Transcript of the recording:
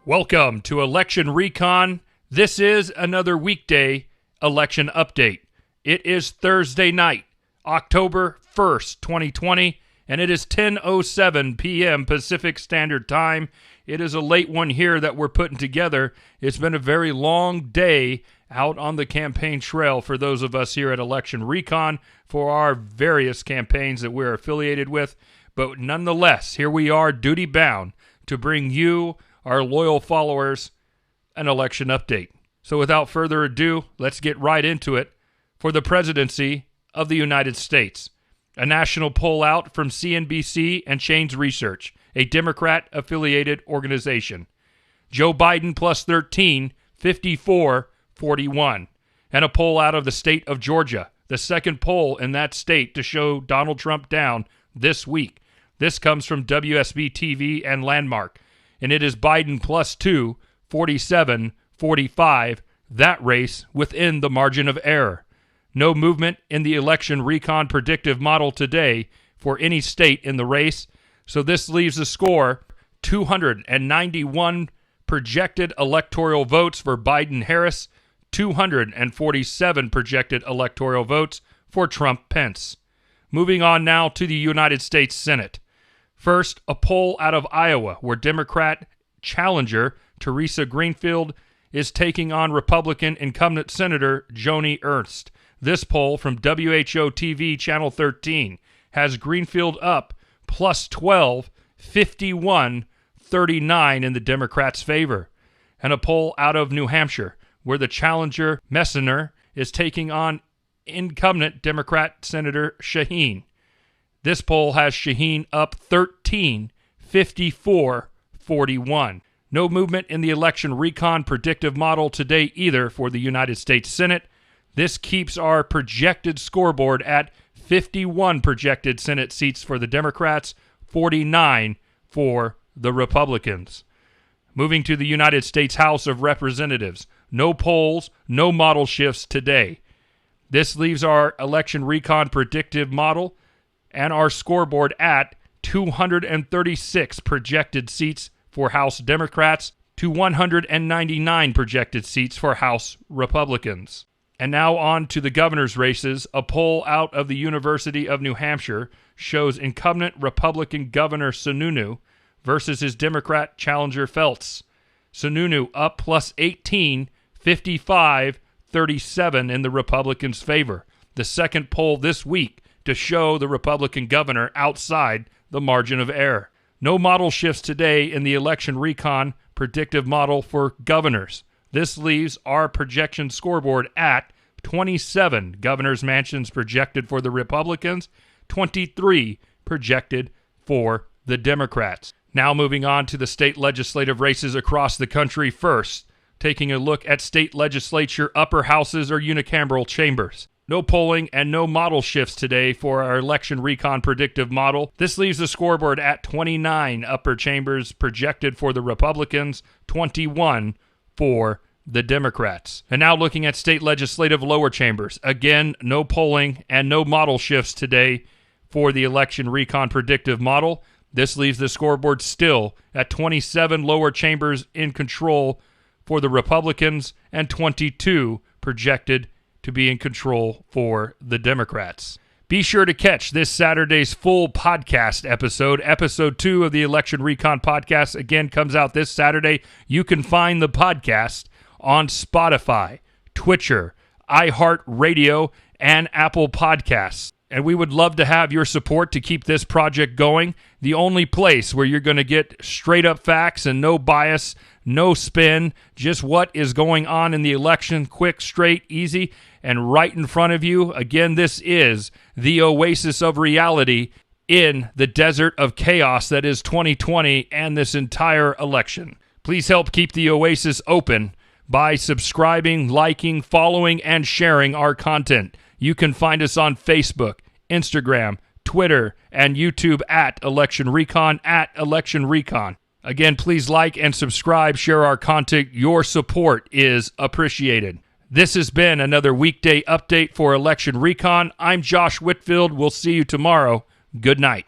Welcome to Election Recon. This is another weekday election update. It is Thursday night, October 1st, 2020, and it is 10:07 p.m. Pacific Standard Time. It is a late one here that we're putting together. It's been a very long day out on the campaign trail for those of us here at Election Recon for our various campaigns that we're affiliated with. But nonetheless, here we are, duty-bound, to bring you, our loyal followers, an election update. So without further ado, let's get right into it. For the presidency of the United States, a national poll out from CNBC and Chains Research, a Democrat-affiliated organization. Joe Biden plus 13, 54-41. And a poll out of the state of Georgia, the second poll in that state to show Donald Trump down this week. This comes from WSB-TV and Landmark, and it is Biden plus 2, 47-45, that race within the margin of error. No movement in the election recon predictive model today for any state in the race, so this leaves the score 291 projected electoral votes for Biden-Harris, 247 projected electoral votes for Trump-Pence. Moving on now to the United States Senate. First, a poll out of Iowa where Democrat challenger Teresa Greenfield is taking on Republican incumbent Senator Joni Ernst. This poll from WHO-TV Channel 13 has Greenfield up plus 12, 51, 39 in the Democrats' favor. And a poll out of New Hampshire where the challenger Messner is taking on incumbent Democrat Senator Shaheen. This poll has Shaheen up 13, 54, 41. No movement in the election recon predictive model today either for the United States Senate. This keeps our projected scoreboard at 51 projected Senate seats for the Democrats, 49 for the Republicans. Moving to the United States House of Representatives. No polls, no model shifts today. This leaves our election recon predictive model and our scoreboard at 236 projected seats for House Democrats to 199 projected seats for House Republicans. And now on to the governor's races. A poll out of the University of New Hampshire shows incumbent Republican Governor Sununu versus his Democrat challenger Feltz. Sununu up plus 18, 55, 37 in the Republicans' favor. The second poll this week to show the Republican governor outside the margin of error. No model shifts today in the election recon predictive model for governors. This leaves our projection scoreboard at 27 governor's mansions projected for the Republicans, 23 projected for the Democrats. Now moving on to the state legislative races across the country first, taking a look at state legislature upper houses or unicameral chambers. No polling and no model shifts today for our election recon predictive model. This leaves the scoreboard at 29 upper chambers projected for the Republicans, 21 for the Democrats. And now looking at state legislative lower chambers. Again, no polling and no model shifts today for the election recon predictive model. This leaves the scoreboard still at 27 lower chambers in control for the Republicans and 22 projected to be in control for the Democrats. Be sure to catch this Saturday's full podcast episode. Episode 2 of the Election Recon podcast again comes out this Saturday. You can find the podcast on Spotify, Twitcher, iHeartRadio, and Apple Podcasts. And we would love to have your support to keep this project going. The only place where you're going to get straight up facts and no bias, no spin, just what is going on in the election, quick, straight, easy, and right in front of you. Again, this is the oasis of reality in the desert of chaos that is 2020 and this entire election. Please help keep the oasis open by subscribing, liking, following, and sharing our content. You can find us on Facebook, Instagram, Twitter, and YouTube at Election Recon, at Election Recon. Again, please like and subscribe, share our content. Your support is appreciated. This has been another weekday update for Election Recon. I'm Josh Whitfield. We'll see you tomorrow. Good night.